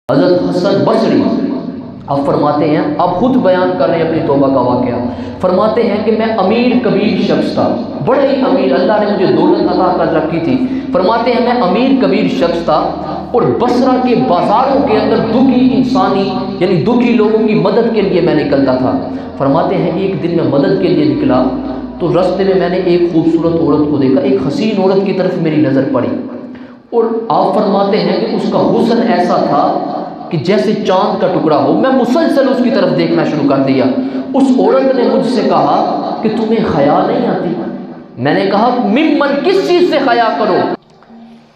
حضرت حسن بصری اب فرماتے ہیں، اب خود بیان کر رہے ہیں اپنی توبہ کا واقعہ، فرماتے ہیں کہ میں امیر کبیر شخص تھا، بڑے ہی امیر، اللہ نے مجھے دولت عطا کر رکھی تھی۔ فرماتے ہیں میں امیر کبیر شخص تھا اور بصرہ کے بازاروں کے اندر دکھی انسانی یعنی دکھی لوگوں کی مدد کے لیے میں نکلتا تھا۔ فرماتے ہیں ایک دن میں مدد کے لیے نکلا تو راستے میں نے ایک خوبصورت عورت کو دیکھا، ایک حسین عورت کی طرف میری نظر پڑی اور آپ فرماتے ہیں کہ اس کا حسن ایسا تھا کہ جیسے چاند کا ٹکڑا ہو۔ میں مسلسل اس کی طرف دیکھنا شروع کر دیا۔ اس عورت نے مجھ سے کہا کہ تمہیں حیا نہیں آتی؟ میں نے کہا ممن، کس چیز سے حیا کرو؟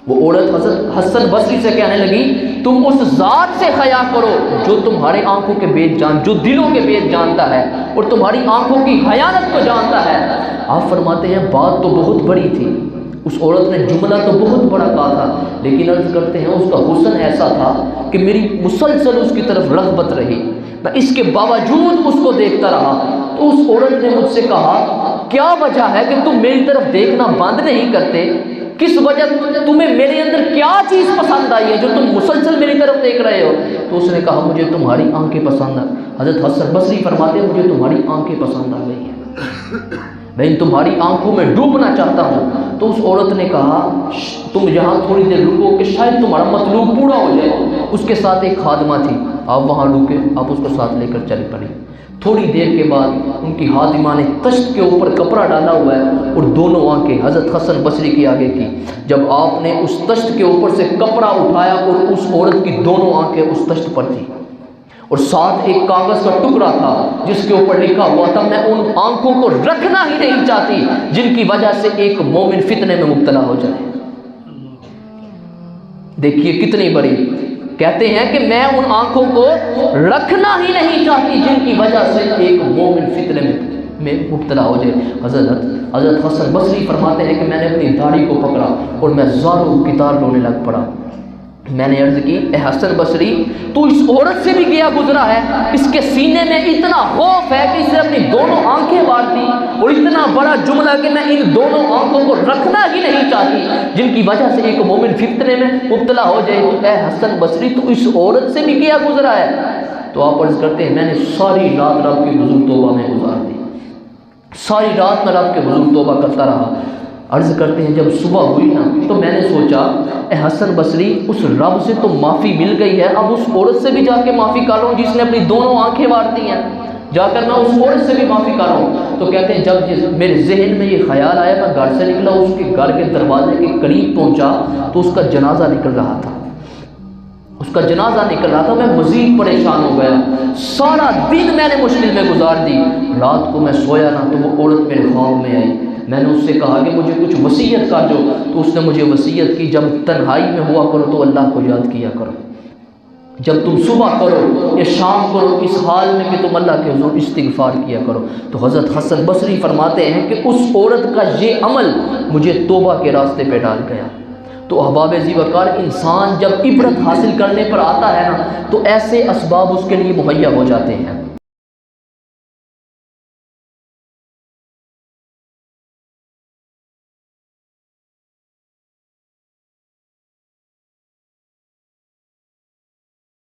وہ عورت حضرت حسن بصری سے کہنے لگی تم اس ذات سے حیا کرو جو تمہارے آنکھوں کے بید جو دلوں کے بید جانتا ہے اور تمہاری آنکھوں کی خیانت کو جانتا ہے۔ آپ فرماتے ہیں بات تو بہت بڑی تھی، اس عورت نے جملہ تو بہت بڑا کہا تھا، لیکن عرض کرتے ہیں اس کا حسن ایسا تھا کہ میری مسلسل اس کی طرف رغبت رہی، میں اس کے باوجود اس کو دیکھتا رہا۔ تو اس عورت نے مجھ سے کہا کیا وجہ ہے کہ تم میری طرف دیکھنا بند نہیں کرتے؟ کس وجہ تمہیں میرے اندر کیا چیز پسند آئی ہے جو تم مسلسل میری طرف دیکھ رہے ہو؟ تو اس نے کہا مجھے تمہاری آنکھیں پسند ہیں۔ حضرت حسن بصری فرماتے ہیں مجھے تمہاری آنکھیں پسند آ گئی ہیں، میں ان تمہاری آنکھوں میں ڈوبنا چاہتا ہوں۔ تو اس عورت نے کہا تم یہاں تھوڑی دیر رکو کہ شاید تمہارا مطلوب پورا ہو جائے۔ اس کے ساتھ ایک خادمہ تھی، آپ وہاں رکے، آپ اس کو ساتھ لے کر چل پڑی۔ تھوڑی دیر کے بعد ان کی خادمہ نے تشت کے اوپر کپڑا ڈالا ہوا ہے اور دونوں آنکھیں حضرت حسن بصری کی آگے کی۔ جب آپ نے اس تشت کے اوپر سے کپڑا اٹھایا اور اس عورت کی دونوں آنکھیں اس تشت پر تھی اور ساتھ ایک کاغذ کا ٹکڑا تھا جس کے اوپر لکھا ہوا تھا میں ان آنکھوں کو رکھنا ہی نہیں چاہتی جن کی وجہ سے ایک مومن فتنے میں مبتلا ہو جائے۔ دیکھیے کتنی بڑی، کہتے ہیں کہ میں ان آنکھوں کو رکھنا ہی نہیں چاہتی جن کی وجہ سے ایک مومن فتنے میں مبتلا ہو جائے۔ حضرت حسن بصری فرماتے ہیں کہ میں نے اپنی داڑھی کو پکڑا اور میں زاروں کتار رونے لگ پڑا۔ میں نے عرض کی اے حسن بصری تو اس عورت سے بھی گیا گزرا ہے، اس کے سینے میں اتنا خوف ہے کہ اس نے اپنی دونوں آنکھیں مار دی اور اتنا بڑا جملہ کہ میں ان دونوں آنکھوں کو رکھنا ہی نہیں چاہتی جن کی وجہ سے ایک مومن فتنے میں مبتلا ہو جائے۔ تو اے حسن بصری تو اس عورت سے بھی گیا گزرا ہے؟ تو آپ عرض کرتے ہیں میں نے ساری رات رب کے حضور توبہ میں گزار دی، ساری رات میں رب کے حضور توبہ کرتا رہا۔ عرض کرتے ہیں جب صبح ہوئی نا تو میں نے سوچا اے حسن بصری اس رب سے تو معافی مل گئی ہے، اب اس عورت سے بھی جا کے معافی کر رہا ہوں جس نے اپنی دونوں آنکھیں مار دی ہیں، جا کر میں اس عورت سے بھی معافی کر رہا ہوں۔ تو کہتے ہیں جب میرے ذہن میں یہ خیال آیا میں گھر سے نکلا، اس کے گھر کے دروازے کے قریب پہنچا تو اس کا جنازہ نکل رہا تھا، اس کا جنازہ نکل رہا تھا۔ میں مزید پریشان ہو گیا، سارا دن میں نے مشکل میں گزار دی۔ رات کو میں سویا نہ تو وہ عورت میرے خواب میں آئی، میں نے اس سے کہا کہ مجھے کچھ وصیت کر دو، تو اس نے مجھے وصیت کی جب تنہائی میں ہوا کرو تو اللہ کو یاد کیا کرو، جب تم صبح کرو یا شام کرو اس حال میں کہ تم اللہ کے حضور استغفار کیا کرو۔ تو حضرت حسن بصری فرماتے ہیں کہ اس عورت کا یہ عمل مجھے توبہ کے راستے پہ ڈال گیا۔ تو احباب ذی وقار انسان جب عبرت حاصل کرنے پر آتا ہے نا تو ایسے اسباب اس کے لیے مہیا ہو جاتے ہیں۔